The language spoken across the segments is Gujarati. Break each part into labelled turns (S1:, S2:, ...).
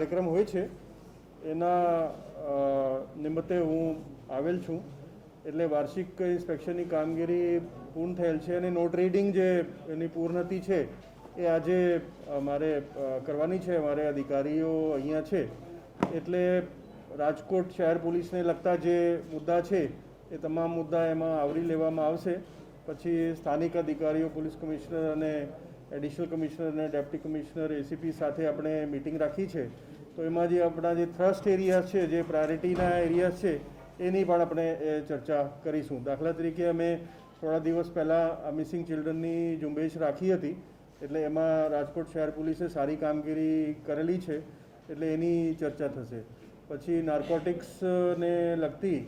S1: કાર્યક્રમ હોય છે એના નિમિત્તે હું આવેલ છું. એટલે વાર્ષિક ઇન્સ્પેક્શનની કામગીરી પૂર્ણ થયેલ છે અને નોટ રીડિંગ જે એની પૂર્ણતિ છે એ આજે મારે કરવાની છે. અમારે અધિકારીઓ અહીંયા છે એટલે રાજકોટ શહેર પોલીસને લગતા જે મુદ્દા છે એ તમામ મુદ્દા એમાં આવરી લેવામાં આવશે. પછી સ્થાનિક અધિકારીઓ, પોલીસ કમિશનર અને એડિશનલ કમિશનર અને ડેપ્ટી કમિશનર એસીપી સાથે આપણે મિટિંગ રાખી છે. તો એમાં જે આપણા જે થ્રસ્ટ એરિયાઝ છે, જે પ્રાયોરિટીના એરિયાઝ છે એની પણ આપણે ચર્ચા કરીશું. દાખલા તરીકે અમે થોડા દિવસ પહેલાં મિસિંગ ચિલ્ડ્રનની ઝુંબેશ રાખી હતી, એટલે એમાં રાજકોટ શહેર પોલીસે સારી કામગીરી કરેલી છે, એટલે એની ચર્ચા થશે. પછી નાર્કોટિક્સને લગતી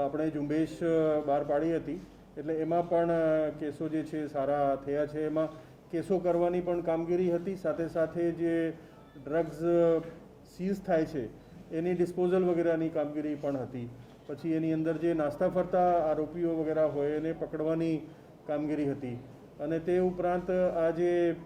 S1: આપણે ઝુંબેશ બહાર પાડી હતી, એટલે એમાં પણ કેસો જે છે સારા થયા છે. એમાં કેસો કરવાની પણ કામગીરી હતી, સાથે સાથે જે ડ્રગ્સ સીઝ થાય છે એની ડિસ્પોઝલ વગેરેની કામગીરી પણ હતી. પછી એની અંદર જે નાસ્તા ફરતા આરોપીઓ વગેરે હોય એને પકડવાની કામગીરી હતી. અને તે ઉપરાંત આ જે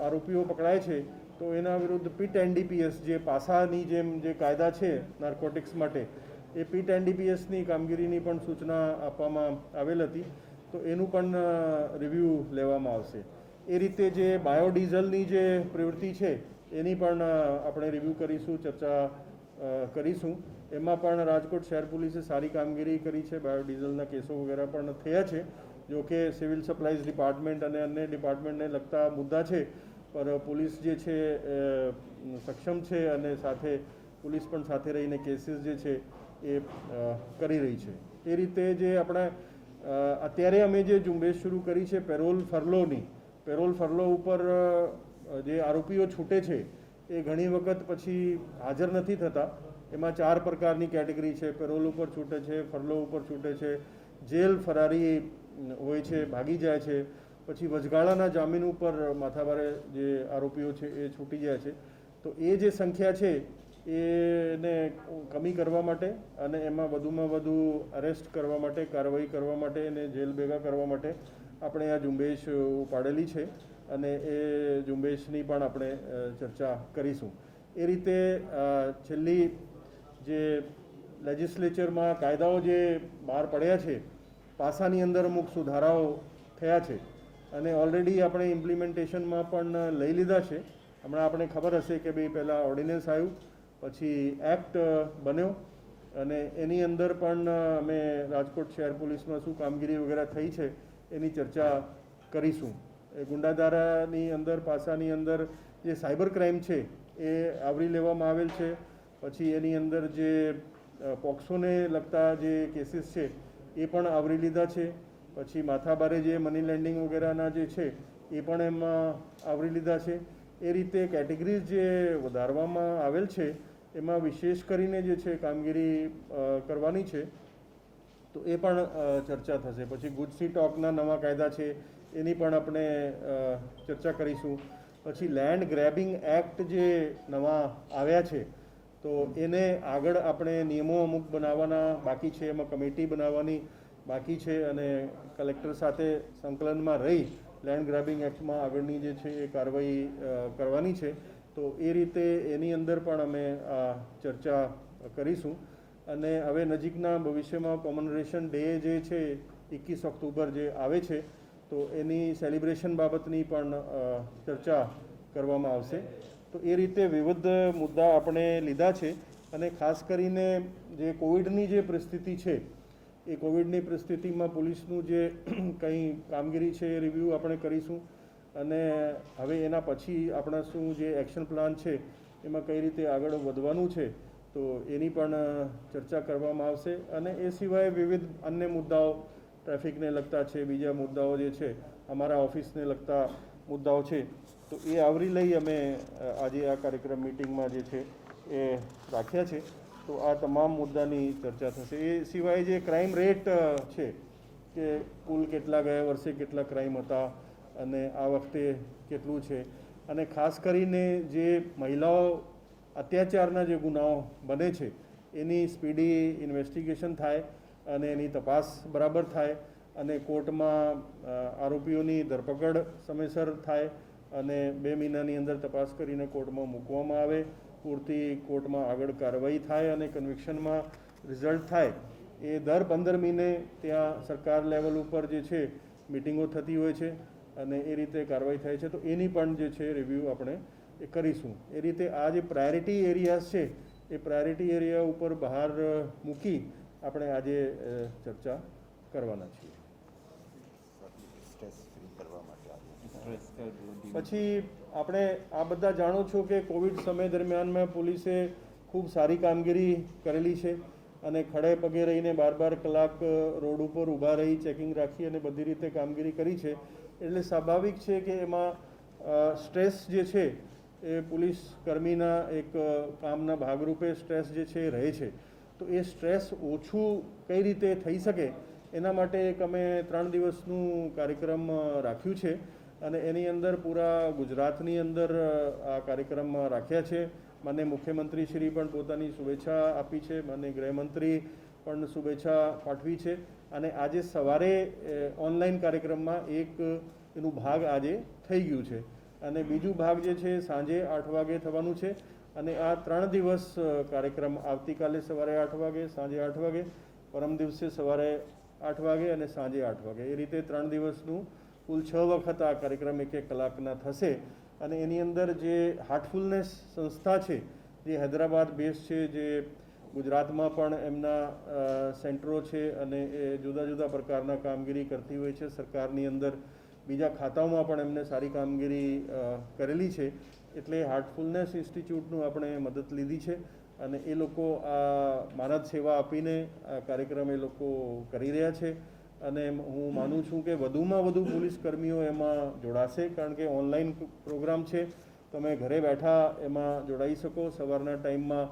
S1: આરોપીઓ પકડાય છે તો એના વિરુદ્ધ પીટ એનડીપીએસ જે પાસાની જેમ જે કાયદા છે નાર્કોટિક્સ માટે, એ પીટ એનડીપીએસની કામગીરીની પણ સૂચના આપવામાં આવેલ હતી. તો એનું પણ રિવ્યૂ લેવામાં આવશે. એ રીતે જે બાયોડીઝલની જે પ્રવૃત્તિ છે એની પણ આપણે રિવ્યૂ કરીશું, ચર્ચા કરીશું. એમાં પણ રાજકોટ શહેર પોલીસે સારી કામગીરી કરી છે. બાયોડીઝલના કેસો વગેરે પણ થયા છે. જો કે સિવિલ સપ્લાઈઝ ડિપાર્ટમેન્ટ અને અન્ય ડિપાર્ટમેન્ટને લગતા મુદ્દા છે, પણ પોલીસ જે છે સક્ષમ છે અને સાથે પોલીસ પણ સાથે રહીને કેસીસ જે છે એ કરી રહી છે. એ રીતે જે આપણે અત્યારે અમે જે ઝુંબેશ શરૂ કરી છે પેરોલ ફરલોની, પેરોલ ફરલો ઉપર જે આરોપીઓ છૂટે છે એ ઘણી વખત પછી હાજર નથી થતા. એમાં 4 પ્રકારની કેટેગરી છે. પેરોલ ઉપર છૂટે છે, ફરલો ઉપર છૂટે છે, જેલ ફરારી હોય છે, ભાગી જાય છે, પછી વચગાળાના જામીન ઉપર માથાભારે જે આરોપીઓ છે એ છૂટી જાય છે. તો એ જે સંખ્યા છે એને કમી કરવા માટે અને એમાં વધુમાં વધુ અરેસ્ટ કરવા માટે, કાર્યવાહી કરવા માટે અને જેલ ભેગા કરવા માટે આપણે આ ઝુંબેશ ઉપાડેલી છે અને એ ઝુંબેશની પણ આપણે ચર્ચા કરીશું. એ રીતે છેલ્લી જે લેજિસ્લેચરમાં કાયદાઓ જે બહાર પડ્યા છે, પાસાની અંદર અમુક સુધારાઓ થયા છે અને ઓલરેડી આપણે ઇમ્પ્લિમેન્ટેશનમાં પણ લઈ લીધા છે. હમણાં આપણે ખબર હશે કે ભાઈ પહેલાં ઓર્ડિનન્સ આવ્યું, પછી એક્ટ બન્યો અને એની અંદર પણ અમે રાજકોટ શહેર પોલીસમાં શું કામગીરી વગેરે થઈ છે એની ચર્ચા કરીશું. એ ગુંડાધારાની અંદર, પાસાની અંદર જે સાયબર ક્રાઇમ છે એ આવરી લેવામાં આવેલ છે. પછી એની અંદર જે પોક્સોને લગતા જે કેસીસ છે એ પણ આવરી લીધા છે. પછી માથાભારે જે મની લેન્ડિંગ વગેરેના જે છે એ પણ એમાં આવરી લીધા છે. એ રીતે કેટેગરીઝ જે વધારવામાં આવેલ છે એમાં વિશેષ કરીને જે છે કામગીરી કરવાની છે, તો એ પણ ચર્ચા થશે. પછી ગુજસી ટોકના નવા કાયદા છે એની પણ આપણે ચર્ચા કરીશું. પછી લેન્ડ ગ્રેબિંગ એક્ટ જે નવા આવ્યા છે તો એને આગળ આપણે નિયમો અમુક બનાવવાના બાકી છે, એમાં કમિટી બનાવવાની બાકી છે અને કલેક્ટર સાથે સંકલનમાં રહી લેન્ડ ગ્રેબિંગ એક્ટમાં આગળની જે છે એ કાર્યવાહી કરવાની છે. તો એ રીતે એની અંદર પણ અમે ચર્ચા કરીશું. અને હવે નજીકના ભવિષ્યમાં કોમેમોરેશન ડે જે છે 21 ઓક્ટોબર જે આવે છે તો એની સેલિબ્રેશન બાબતની પણ ચર્ચા કરવામાં આવશે. તો એ રીતે વિવિધ મુદ્દા આપણે લીધા છે અને ખાસ કરીને જે કોવિડની જે પરિસ્થિતિ છે એ કોવિડની પરિસ્થિતિમાં પોલીસનું જે કંઈ કામગીરી છે એ રિવ્યૂ આપણે કરીશું અને હવે એના પછી આપણા શું જે એક્શન પ્લાન છે એમાં કઈ રીતે આગળ વધવાનું છે તો એની પણ ચર્ચા કરવામાં આવશે. અને એ સિવાય વિવિધ અન્ય મુદ્દાઓ ટ્રાફિકને લગતા છે, બીજા મુદ્દાઓ જે છે અમારા ઓફિસને લગતા મુદ્દાઓ છે, તો એ આવરી લઈ અમે આજે આ કાર્યક્રમ મિટિંગમાં જે છે એ રાખ્યા છે. તો આ તમામ મુદ્દાની ચર્ચા થશે. એ સિવાય જે ક્રાઇમ રેટ છે કે કુલ કેટલા ગયા વર્ષે કેટલા ક્રાઇમ હતા અને આ વખતે કેટલું છે, અને ખાસ કરીને જે મહિલાઓ અત્યાચારના જે ગુનાઓ બને છે એની સ્પીડી ઇન્વેસ્ટિગેશન થાય અને એની તપાસ બરાબર થાય અને કોર્ટમાં આરોપીઓની ધરપકડ સમયસર થાય અને 2 મહિનાની અંદર તપાસ કરીને કોર્ટમાં મૂકવામાં આવે પૂરતી કોર્ટમાં આગળ કાર્યવાહી થાય અને કન્વિક્શનમાં રિઝલ્ટ થાય એ દર 15 મહિને ત્યાં સરકાર લેવલ ઉપર જે છે મિટિંગો થતી હોય છે અને એ રીતે કાર્યવાહી થાય છે. તો એની પણ જે છે રિવ્યૂ આપણે એ કરીશું. એ રીતે આ જે પ્રાયોરિટી એરિયાઝ છે એ પ્રાયોરિટી એરિયા ઉપર બહાર મૂકી આપણે આજે ચર્ચા કરવાના છીએ. પછી આપણે આ બધા જાણો છો કે કોવિડ સમય દરમિયાનમાં પોલીસે ખૂબ સારી કામગીરી કરેલી છે અને ખડે પગે રહીને 12 કલાક રોડ ઉપર ઊભા રહી ચેકિંગ રાખી અને બધી રીતે કામગીરી કરી છે. એટલે સ્વાભાવિક છે કે એમાં સ્ટ્રેસ જે છે એ પોલીસ કર્મીના એક કામના ભાગરૂપે સ્ટ્રેસ જે છે એ રહે છે. તો એ સ્ટ્રેસ ઓછું કઈ રીતે થઈ શકે એના માટે એક અમે 3 દિવસનું કાર્યક્રમ રાખ્યું છે અને એની અંદર પૂરા ગુજરાતની અંદર આ કાર્યક્રમ રાખ્યા છે. માનનીય મુખ્યમંત્રી શ્રી પણ પોતાની શુભેચ્છા આપી છે, માનનીય ગૃહમંત્રી પણ શુભેચ્છા પાઠવી છે અને આજે સવારે ઓનલાઈન કાર્યક્રમમાં એક એનું ભાગ આજે થઈ ગયું છે અને બીજું ભાગ જે છે સાંજે 8 વાગે થવાનું છે અને આ 3 દિવસ કાર્યક્રમ આવતીકાલે સવારે 8 વાગે, સાંજે 8 વાગે, પરમ દિવસે સવારે 8 વાગે અને સાંજે 8 વાગે, એ રીતે 3 દિવસનું કુલ 6 વખત આ કાર્યક્રમ 1-1 કલાકના થશે. અને એની અંદર જે હાર્ટફુલનેસ સંસ્થા છે જે હૈદરાબાદ બેઝ છે, જે ગુજરાતમાં પણ એમના સેન્ટરો છે અને એ જુદા જુદા પ્રકારના કામગીરી કરતી હોય છે. સરકારની અંદર બીજા ખાતાઓમાં પણ એમને સારી કામગીરી કરેલી છે. એટલે હાર્ટફુલનેસ ઇન્સ્ટિટ્યૂટનું આપણે મદદ લીધી છે અને એ લોકો આ માનદ સેવા આપીને આ કાર્યક્રમ એ લોકો કરી રહ્યા છે અને હું માનું છું કે વધુમાં વધુ પોલીસ કર્મીઓ એમાં જોડાશે, કારણ કે ઓનલાઈન પ્રોગ્રામ છે. તમે ઘરે બેઠા એમાં જોડાઈ શકો. સવારના ટાઈમમાં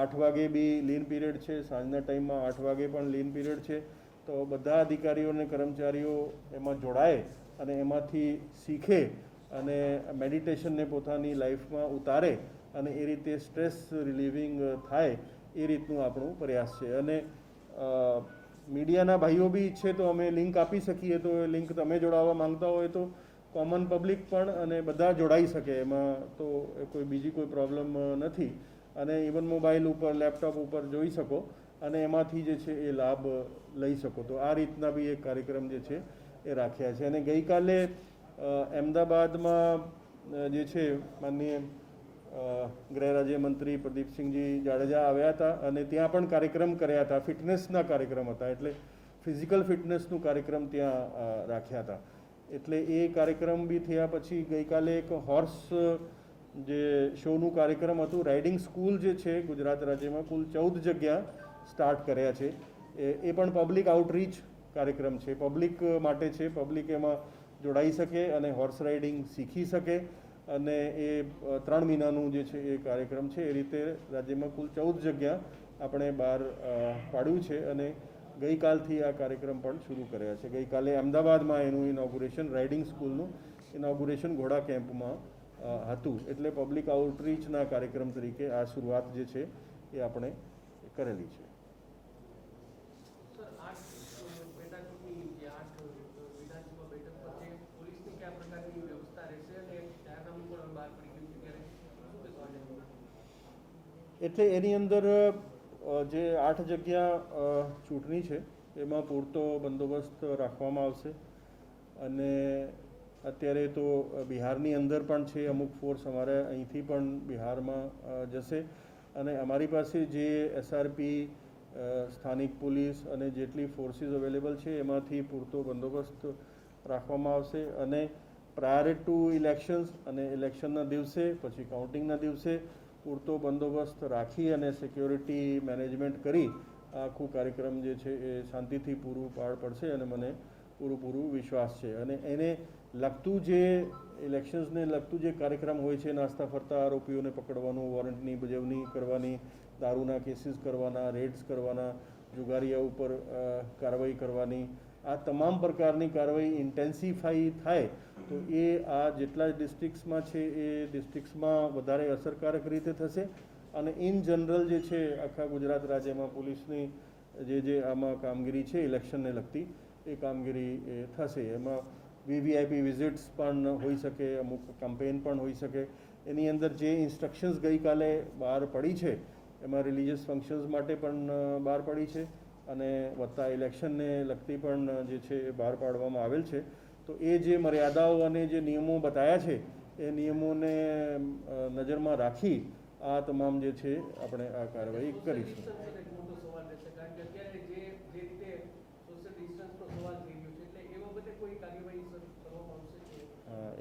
S1: 8 વાગે બી લીન પીરિયડ છે, સાંજના ટાઈમમાં 8 વાગે પણ લીન પીરિયડ છે. તો બધા અધિકારીઓ અને કર્મચારીઓ એમાં જોડાય અને એમાંથી શીખે અને મેડિટેશનને પોતાની લાઈફમાં ઉતારે અને એ રીતે સ્ટ્રેસ રિલીવિંગ થાય, એ રીતનું આપણું પ્રયાસ છે. અને મીડિયાના ભાઈઓ બી ઈચ્છે તો અમે લિંક આપી શકીએ, તો એ લિંક તમે જોડાવા માંગતા હોય તો કોમન પબ્લિક પણ અને બધા જોડાઈ શકે, એમાં તો કોઈ બીજી કોઈ પ્રોબ્લેમ નથી. અને ઇવન મોબાઈલ ઉપર, લેપટોપ ઉપર જોઈ શકો અને એમાંથી જે છે એ લાભ લઈ શકો. તો આ રીતના બી એક કાર્યક્રમ જે છે એ રાખ્યા છે. અને ગઈકાલે અમદાવાદમાં જે છે માનનીય ગૃહ રાજ્યમંત્રી પ્રદીપસિંહજી જાડેજા આવ્યા હતા અને ત્યાં પણ કાર્યક્રમ કર્યા હતા. ફિટનેસના કાર્યક્રમ હતા, એટલે ફિઝિકલ ફિટનેસનું કાર્યક્રમ ત્યાં રાખ્યા હતા. એટલે એ કાર્યક્રમ બી થયા. પછી ગઈકાલે એક હોર્સ જે શોનું કાર્યક્રમ હતું. રાઇડિંગ સ્કૂલ જે છે ગુજરાત રાજ્યમાં કુલ 14 જગ્યા સ્ટાર્ટ કર્યા છે. એ પણ પબ્લિક આઉટરીચ કાર્યક્રમ છે, પબ્લિક માટે છે. પબ્લિક એમાં જોડાઈ શકે અને હોર્સ રાઇડિંગ શીખી શકે અને એ 3 મહિનાનું જે છે એ કાર્યક્રમ છે. એ રીતે રાજ્યમાં કુલ 14 જગ્યા આપણે બહાર પાડ્યું છે અને ગઈકાલથી આ કાર્યક્રમ પણ શરૂ કર્યા છે. ગઈકાલે અમદાવાદમાં એનું ઇનોગ્યુરેશન, રાઇડિંગ સ્કૂલનું ઇનોગ્યુરેશન ઘોડા કેમ્પમાં હતું. એટલે પબ્લિક આઉટરીચના કાર્યક્રમ તરીકે આ શરૂઆત જે છે એ આપણે કરેલી છે. એટલે એની અંદર જે 8 જગ્યા ચૂંટણી છે એમાં પૂરતો બંદોબસ્ત રાખવામાં આવશે અને અત્યારે તો બિહારની અંદર પણ છે, અમુક ફોર્સ અમારે અહીંથી પણ બિહારમાં જશે અને અમારી પાસે જે એસઆરપી, સ્થાનિક પોલીસ અને જેટલી ફોર્સિસ અવેલેબલ છે એમાંથી પૂરતો બંદોબસ્ત રાખવામાં આવશે. અને પ્રાયર ટુ ઇલેક્શન્સ અને ઇલેક્શનના દિવસે, પછી કાઉન્ટિંગના દિવસે પૂરતો બંદોબસ્ત રાખી અને સિક્યોરિટી મેનેજમેન્ટ કરી આખું કાર્યક્રમ જે છે એ શાંતિથી પૂરું પાર પડશે અને મને પૂરું વિશ્વાસ છે. અને એને લગતું જે ઇલેક્શન્સને લગતું જે કાર્યક્રમ હોય છે, નાસ્તા ફરતા આરોપીઓને પકડવાનું, વોરંટની બજવણી કરવાની, દારૂના કેસીસ કરવાના, રેડ્સ કરવાના, જુગારીયા ઉપર કાર્યવાહી કરવાની, આ તમામ પ્રકારની કાર્યવાહી ઇન્ટેન્સિફાઈ થાય તો એ આ જેટલા ડિસ્ટ્રિક્ટ્સમાં છે એ ડિસ્ટ્રિક્ટ્સમાં વધારે અસરકારક રીતે થશે. અને ઇન જનરલ જે છે આખા ગુજરાત રાજ્યમાં પોલીસની જે આમાં કામગીરી છે ઇલેક્શનને લગતી, એ કામગીરી થશે. એમાં વીવીઆઈપી વિઝિટ્સ પણ હોઈ શકે, અમુક કેમ્પેઇન પણ હોઈ શકે. એની અંદર જે ઇન્સ્ટ્રક્શન્સ ગઈકાલે બહાર પડી છે એમાં રિલિજિયસ ફંક્શન્સ માટે પણ બહાર પડી છે અને વત્તા ઇલેક્શનને લગતી પણ જે છે એ બહાર પાડવામાં આવેલ છે. તો એ જે મર્યાદાઓ અને જે નિયમો બતાવ્યા છે એ નિયમોને નજરમાં રાખી આ તમામ જે છે આપણે આ કાર્યવાહી કરીશું.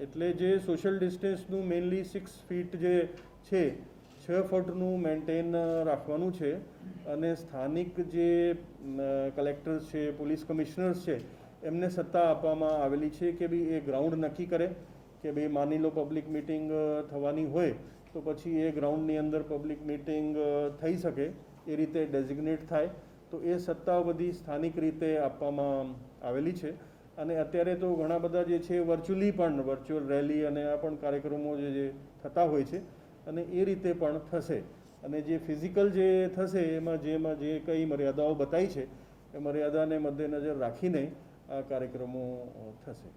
S1: એટલે જે સોશિયલ ડિસ્ટન્સનું મેઇનલી 6 ફીટ જે છે 6 ફૂટનું મેન્ટેન રાખવાનું છે અને સ્થાનિક જે કલેક્ટર્સ છે, પોલીસ કમિશનર્સ છે, એમને સત્તા આપવામાં આવેલી છે કે ભાઈ એ ગ્રાઉન્ડ નક્કી કરે કે ભાઈ માની લો પબ્લિક મિટિંગ થવાની હોય તો પછી એ ગ્રાઉન્ડની અંદર પબ્લિક મિટિંગ થઈ શકે એ રીતે ડેઝિગ્નેટ થાય. તો એ સત્તાઓ બધી સ્થાનિક રીતે આપવામાં આવેલી છે અને અત્યારે તો ઘણા બધા જે છે વર્ચ્યુઅલ રેલી અને આ પણ કાર્યક્રમો જે થતા હોય છે અને એ રીતે પણ થશે અને જે ફિઝિકલ જે થશે જેમાં જે કંઈ મર્યાદાઓ બતાવી છે એ મર્યાદાને મદ્દેનજર રાખીને આ કાર્યક્રમો થશે.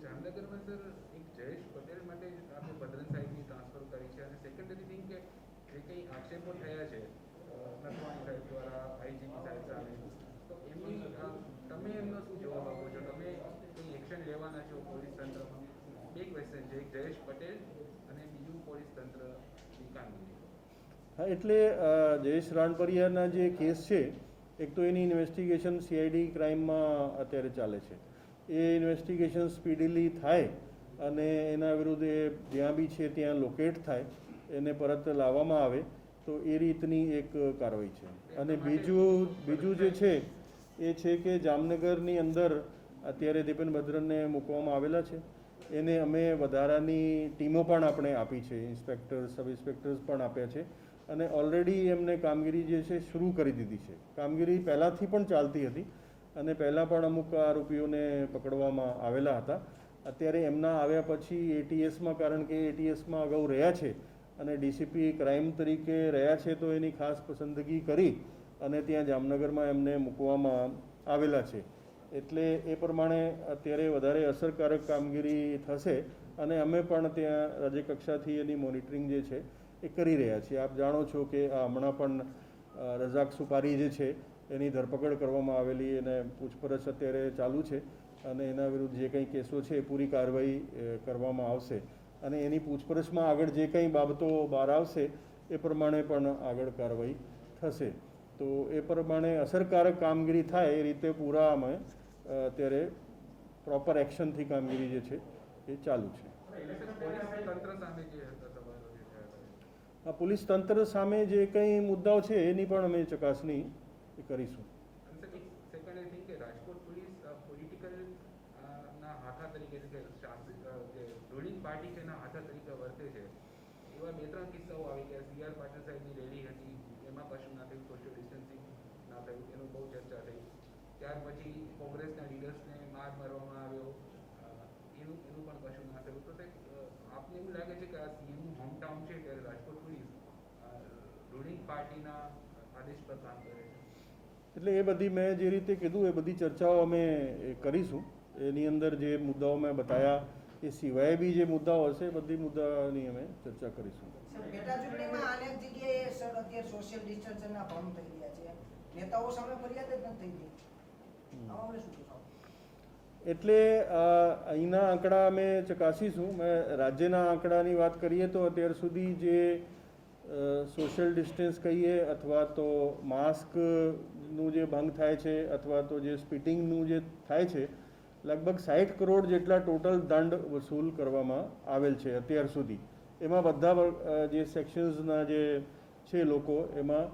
S2: જામનગરમાં સર એક જયેશ પટેલ માટે આપણે ભદ્રન સાહેબની ટ્રાન્સફર કરી છે અને સેકન્ડરી થિંગ કે જે કંઈ આક્ષેપો થયા છે નથવાણી સાહેબ દ્વારા આઈજીપી સાહેબ સામે, તો એમની તમે એમનો શું જવાબ આપો છો? તમે કંઈ એક્શન લેવાના છો પોલીસ તંત્રમાં? બે ક્વેશ્ચન છે, એક જયેશ પટેલ અને બીજું પોલીસ તંત્રની કામગીરી.
S1: હા, એટલે જયેશ રાણપરિયાના જે કેસ છે એક તો એની ઇન્વેસ્ટિગેશન CID ક્રાઇમમાં અત્યારે ચાલે છે. એ ઇન્વેસ્ટિગેશન સ્પીડીલી થાય અને એના વિરુદ્ધ જ્યાં બી છે ત્યાં લોકેટ થાય, એને પરત લાવવામાં આવે તો એ રીતની એક કાર્યવાહી છે. અને બીજું જે છે એ છે કે જામનગરની અંદર અત્યારે દીપેન ભદ્રનને મૂકવામાં આવેલા છે. એને અમે વધારાની ટીમો પણ આપણે આપી છે, ઇન્સ્પેક્ટર્સ, સબ ઇન્સ્પેક્ટર્સ પણ આપ્યા છે અને ઓલરેડી એમને કામગીરી જે છે શરૂ કરી દીધી છે. કામગીરી પહેલાંથી પણ ચાલતી હતી અને પહેલાં પણ અમુક આરોપીઓને પકડવામાં આવેલા હતા. અત્યારે એમના આવ્યા પછી ATSમાં, કારણ કે ATSમાં અગાઉ રહ્યા છે અને DCP ક્રાઇમ તરીકે રહ્યા છે તો એની ખાસ પસંદગી કરી અને ત્યાં જામનગરમાં એમને મૂકવામાં આવેલા છે. એટલે એ પ્રમાણે અત્યારે વધારે અસરકારક કામગીરી થશે અને અમે પણ ત્યાં રાજ્યકક્ષાથી એની મોનિટરિંગ જે છે એ કરી રહ્યા છીએ. આપ જાણો છો કે હમણાં પણ રઝાક સુપારી જે છે એની ધરપકડ કરવામાં આવેલી અને પૂછપરછ અત્યારે ચાલુ છે અને એના વિરુદ્ધ જે કંઈ કેસો છે એ પૂરી કાર્યવાહી કરવામાં આવશે અને એની પૂછપરછમાં આગળ જે કંઈ બાબતો બહાર આવશે એ પ્રમાણે પણ આગળ કાર્યવાહી થશે. તો એ પ્રમાણે અસરકારક કામગીરી થાય એ રીતે પૂરા અમે અત્યારે પ્રોપર એક્શનથી કામગીરી જે છે એ ચાલુ છે. પોલીસ તંત્ર સામે જે કંઈ મુદ્દાઓ છે એની પણ અમે ચકાસણી કરીશું.
S2: રાજકોટ પોલીસ પોલિટિકલ ના હાથા તરીકે રૂલિંગ પાર્ટી છે ના હાથા તરીકે વર્તે છે. એવા 2-3 કિસ્સાઓ આવી ગયા. CR પાટીલ સાહેબની રેલી હતી, એમાં કશું ના થયું, સોશિયલ ડિસ્ટન્સિંગ ના થયું, એનું બહુ ચર્ચા થઈ. ત્યાર પછી કોંગ્રેસના લીડર્સને મારવામાં આવ્યો, એનું પણ કશું ના થયું. તો આપને એવું લાગે છે કે આ CMનું હોમટાઉન છે ત્યારે રાજકોટ પોલીસ રૂલિંગ પાર્ટીના આદેશ પર કામ કરે છે?
S1: એટલે એ બધી મેં જે રીતે કીધું એ બધી ચર્ચાઓ અમે કરીશું. એની અંદર જે મુદ્દાઓ મેં બતાવ્યા એ સિવાય બી જે મુદ્દાઓ હશે બધી મુદ્દાની અમે ચર્ચા કરીશું.
S3: પેટા ચૂંટણીમાં અનેક જગ્યાએ સર અત્યારે સોશિયલ ડિસ્ટન્સના ભંગ થઈ ગયા છે, નેતાઓ સામે ફરિયાદ જ નથી થઈ ગઈ. આમાં શું કહેશો?
S1: એટલે અહીંના આંકડા અમે ચકાસીશું. મેં રાજ્યના આંકડાની વાત કરીએ તો અત્યાર સુધી જે સોશિયલ ડિસ્ટન્સ કહીએ અથવા તો માસ્કનું જે ભંગ થાય છે અથવા તો જે સ્પીટિંગનું જે થાય છે, લગભગ 60 કરોડ જેટલા ટોટલ દંડ વસૂલ કરવામાં આવેલ છે અત્યાર સુધી. એમાં બધા જે સેક્શન્સના જે છે લોકો એમાં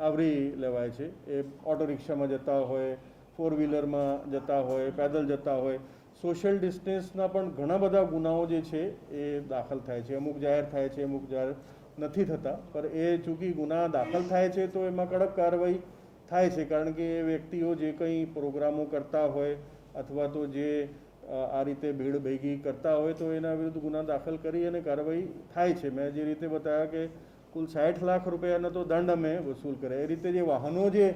S1: આવરી લેવાય છે. એ ઓટો રિક્ષામાં જતા હોય, 4 વ્હીલરમાં જતા હોય, પેદલ જતા હોય. સોશિયલ ડિસ્ટન્સના પણ ઘણા બધા ગુનાઓ જે છે એ દાખલ થાય છે. અમુક જાહેર થાય છે, અમુક જાહેર નથી થતા. પણ એ ચૂંકી ગુના દાખલ થાય છે તો એમાં કડક કાર્યવાહી થાય છે, કારણ કે એ વ્યક્તિઓ જે કંઈ પ્રોગ્રામો કરતા હોય અથવા તો જે આ રીતે ભીડ ભેગી કરતા હોય તો એના વિરુદ્ધ ગુના દાખલ કરી અને કાર્યવાહી થાય છે. મેં જે રીતે બતાવ્યા કે કુલ 60 લાખ રૂપિયાનો તો દંડ અમે વસૂલ કર્યા. એ રીતે જે વાહનો જે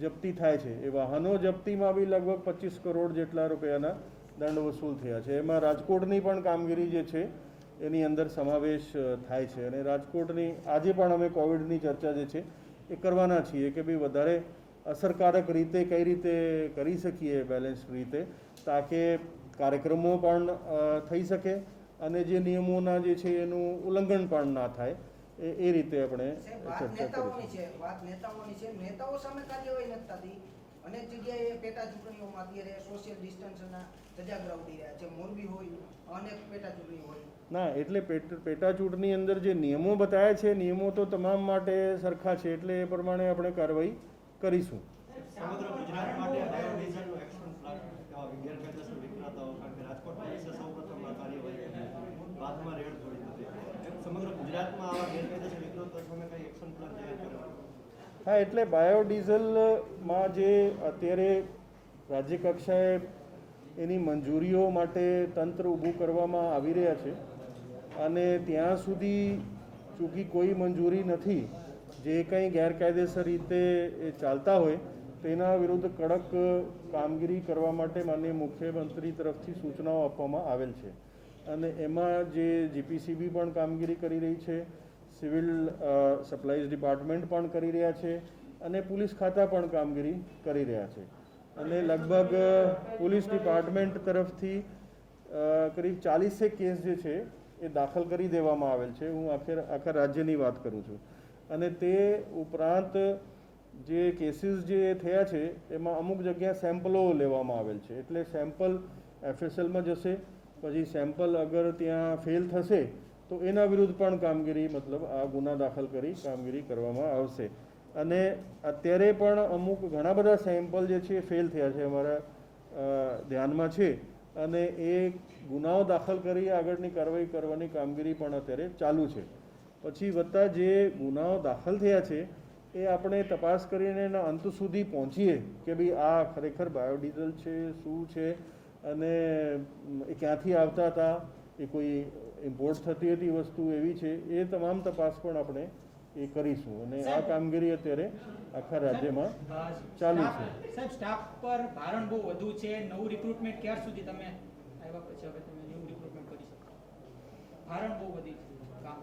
S1: જપ્તી થાય છે. એ વાહનો જપ્તીમાં બી લગભગ 25 કરોડ જેટલા રૂપિયાના દંડ વસૂલ થયા છે. એમાં રાજકોટની પણ કામગીરી જે છે એની અંદર સમાવેશ થાય છે. અને રાજકોટની આજે પણ અમે કોવિડની ચર્ચા જે છે એ કરવાના છીએ કે ભાઈ વધારે અસરકારક રીતે કઈ રીતે કરી શકીએ, બેલેન્સ રીતે, તાકે કાર્યક્રમો પણ થઈ શકે અને જે નિયમોના જે છે એનું ઉલ્લંઘન પણ ના થાય. એ રીતે આપણે
S3: વાત
S1: ચર્ચા
S3: નેતાઓની
S1: કરીશું.
S3: છે, વાત નેતાઓની છે. નેતાઓ સામે કાર્યવાહી નથી થતી. અનેક જગ્યાએ પેટા ચૂંટણીઓમાં અત્યારે સોશિયલ ડિસ્ટન્સના ધજાગરા ઉડી રહ્યા છે. મોરબી હોય, અનેક પેટા ચૂંટણી હોય.
S1: ના, એટલે પેટા ચૂંટણી અંદર જે નિયમો બતાવ્યા છે, નિયમો તો તમામ માટે સરખા છે, એટલે એ પ્રમાણે આપણે કાર્યવાહી કરીશું.
S4: સમગ્ર ગુજરાત માટે બાયોડીઝલનો એક્શન પ્લાન ગેરકાયદેસર વિક્રેતાઓ, કારણ કે રાજકોટ પોલીસે સૌપ્રથમ આ કાર્યવાહી કરી, બાદમાં રેડ થોડી હતી. સમગ્ર ગુજરાતમાં આવા ગેરકાયદેસર વિક્રેતાઓ સામે કઈ એક્શન પ્લાન તૈયાર કર્યો?
S1: હા, એટલે બાયોડીઝલમાં જે અત્યારે રાજ્ય કક્ષાએ એની મંજૂરીઓ માટે તંત્ર ઊભું કરવામાં આવી રહ્યા છે અને ત્યાં સુધી ચૂકી કોઈ મંજૂરી નથી, જે કંઈ ગેરકાયદેસર રીતે એ ચાલતા હોય તેના વિરુદ્ધ કડક કામગીરી કરવા માટે માનનીય મુખ્યમંત્રી તરફથી સૂચનાઓ આપવામાં આવેલ છે. અને એમાં જે જીપીસીબી પણ કામગીરી કરી રહી છે, સિવિલ સપ્લાઈઝ ડિપાર્ટમેન્ટ પણ કરી રહ્યા છે અને પોલીસ ખાતા પણ કામગીરી કરી રહ્યા છે. અને લગભગ પોલીસ ડિપાર્ટમેન્ટ તરફથી કરીબ 40 કેસ જે છે એ દાખલ કરી દેવામાં આવેલ છે. હું આખા રાજ્યની વાત કરું છું. અને તે ઉપરાંત જે કેસીસ જે થયા છે એમાં અમુક જગ્યા સેમ્પલો લેવામાં આવેલ છે. એટલે સેમ્પલ એફએસએલમાં જશે, પછી સેમ્પલ અગર ત્યાં ફેલ થશે તો એના વિરુદ્ધ પણ કામગીરી, મતલબ આ ગુના દાખલ કરી કામગીરી કરવામાં આવશે. અને અત્યારે પણ અમુક ઘણા બધા સેમ્પલ જે છે ફેલ થયા છે, અમારા ધ્યાનમાં છે, અને એ ગુનાઓ દાખલ કરી આગળની કાર્યવાહી કરવાની કામગીરી પણ અત્યારે ચાલુ છે. પછી વત્તા જે ગુનાઓ દાખલ થયા છે એ આપણે તપાસ કરીને એના અંત સુધી પહોંચીએ કે ભાઈ આ ખરેખર બાયોડીઝલ છે, શું છે, અને એ ક્યાંથી આવતા હતા, એ કોઈ ઇમ્પોર્ટ થતી હતી વસ્તુ એવી છે, એ તમામ તપાસ પણ આપણે એ કરીશું. અને આ કામગીરી અત્યારે આખા રાજ્યમાં ચાલુ છે.
S5: સાહેબ, સ્ટાફ પર ભારણ બહુ વધુ છે. નવું રિક્રુટમેન્ટ ક્યાર સુધી તમે આવ્યા પછી હવે તમે નવું રિક્રુટમેન્ટ કરી શકો? ભારણ બહુ વધી છે કામ.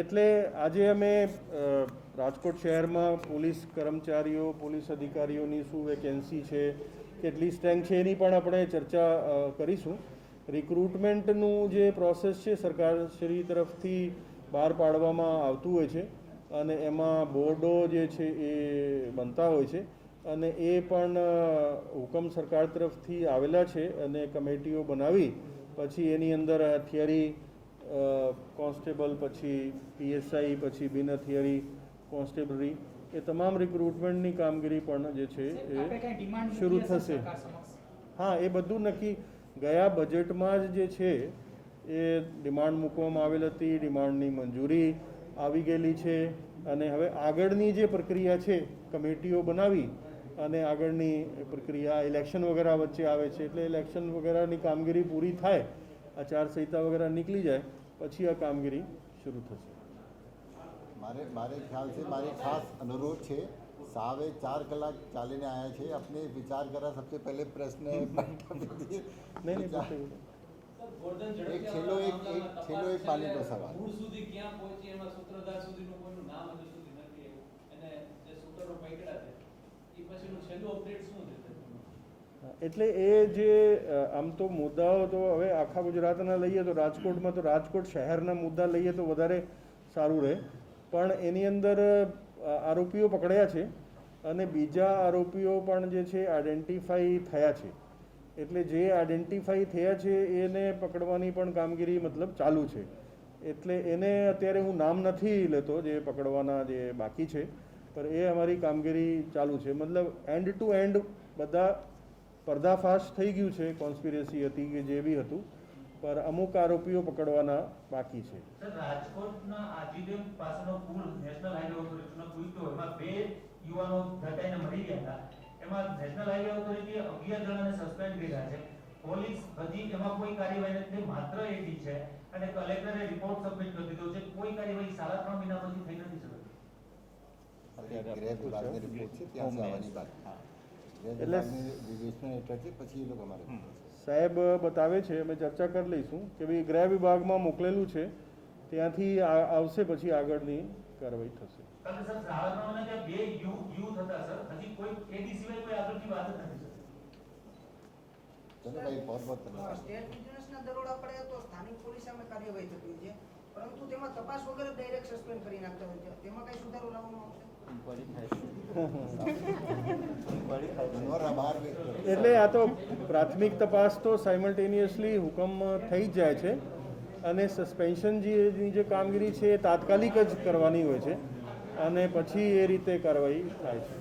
S1: એટલે આજે અમે રાજકોટ શહેરમાં પોલીસ કર્મચારીઓ, પોલીસ અધિકારીઓની શું વેકેન્સી છે, કેટલી સ્ટ્રેન્થ છે, એની પણ આપણે ચર્ચા કરીશું. રિક્રુટમેન્ટનું જે પ્રોસેસ છે સરકારશ્રી તરફથી બહાર પાડવામાં આવતું હોય છે અને એમાં બોર્ડો જે છે એ બનતા હોય છે અને એ પણ હુકમ સરકાર તરફથી આવેલા છે અને કમિટીઓ બનાવી પછી એની અંદર થિયરી કોન્સ્ટેબલ, પછી પીએસઆઈ, પછી બિન થિયરી કોન્સ્ટેબલરી, એ તમામ રિક્રુટમેન્ટની કામગીરી પણ જે છે એ શરૂ થશે. હા, એ બધું નક્કી ગયા બજેટમાં જ જે છે એ ડિમાન્ડ મૂકવામાં આવેલ હતી, ડિમાન્ડની મંજૂરી આવી ગયેલી છે અને હવે આગળની જે પ્રક્રિયા છે કમિટીઓ બનાવી અને આગળની પ્રક્રિયા ઇલેક્શન વગેરે વચ્ચે આવે છે, એટલે ઇલેક્શન વગેરેની કામગીરી પૂરી થાય, આચારસંહિતા વગેરે નીકળી જાય પછી આ કામગીરી શરૂ થશે.
S6: મારે ખ્યાલથી મારી ખાસ अनुरोध છે, साढ़े 4 कलाक ચાલીને આયા છે, अपने विचार करा सबसे पहले प्रश्न એક છેલ્લો એક પાણીનો સવાલ.
S7: મૂળ સુધી ક્યાં પહોંચી એમાં સૂત્રધાર સુધીનું કોઈનું નામ હજુ સુધી નથી આવ્યું અને જે સૂત્રો પકડ્યા છે એ પછીનું છેલ્લું અપડેટ શું છે?
S1: એટલે એ જે આમ તો મુદ્દાઓ તો હવે આખા ગુજરાતના લઈએ તો રાજકોટમાં તો રાજકોટ શહેરના મુદ્દા લઈએ તો વધારે સારું રહે, પણ એની અંદર આરોપીઓ પકડ્યા છે અને બીજા આરોપીઓ પણ જે છે આઈડેન્ટિફાઈ થયા છે. એટલે જે આઈડેન્ટિફાઈ થયા છે એને પકડવાની પણ કામગીરી મતલબ ચાલુ છે. એટલે એને અત્યારે હું નામ નથી લેતો જે પકડવાના જે બાકી છે, પણ એ અમારી કામગીરી ચાલુ છે. મતલબ એન્ડ ટુ એન્ડ બધા પર્દાફાશ થઈ ગયું છે, કોન્સ્પિરેસી હતી કે જે બી હતું, પર અમુક આરોપીઓ પકડવાના બાકી છે.
S8: સર, રાજકોટના આજીડેમ પાસેનો પુલ નેશનલ હાઈવે ઓથોરિટીનો પુલ તો એમાં 2 યુવાનો ઘટાઈને મરી ગયા હતા. એમાં નેશનલ હાઈવે ઓથોરિટીએ 11 જણાને સસ્પેન્ડ કર્યા છે. પોલીસ હજી એમાં કોઈ કાર્યવાહી નથી, માત્ર એડી છે અને કલેક્ટરે રિપોર્ટ સબમિટ કરી દીધો છે. કોઈ કાર્યવાહી 3.5 મહિના પછી થઈ નથી શકતી.
S6: ગૃહ વિભાગની રિપોર્ટ છે ત્યાંથી આવવાની વાત ગૃહ
S1: એટલે
S6: વિભાગની વિવેચના હેઠળ છે, પછી એ લોકો અમારે
S1: સાહેબ બતાવે છે, અમે ચર્ચા કરી લઈશું કે ભાઈ ગૃહ વિભાગમાં મોકલેલું છે ત્યાંથી આવશે, પછી આગળની કાર્યવાહી થશે.
S8: કારણ કે સર શાળામાં ત્યાં બે યુથ હતા સર, હજી કોઈ કેદી સિવાય કોઈ આગળની વાત જ નથી સર.
S6: ચલો ભાઈ બહુ બહુ ધન્યવાદ.
S3: સ્ટેટ વિજિલન્સના દરોડા પડે તો સ્થાનિક પોલીસ સામે કાર્યવાહી થતી હોય છે, પરંતુ તેમાં તપાસ વગર ડાયરેક્ટ સસ્પેન્ડ કરી નાખતા હોય છે. તેમાં કઈ સુધારો લાવવામાં આવશે?
S6: ધન્યવાદ, આભાર વ્યક્ત કરું.
S1: એટલે આ તો પ્રાથમિક તપાસ તો સાયમલ્ટેનિયસલી હુકમ થઈ જ જાય છે અને સસ્પેન્શન જે કામગીરી છે એ તાત્કાલિક જ કરવાની હોય છે અને પછી એ રીતે કાર્યવાહી થાય છે.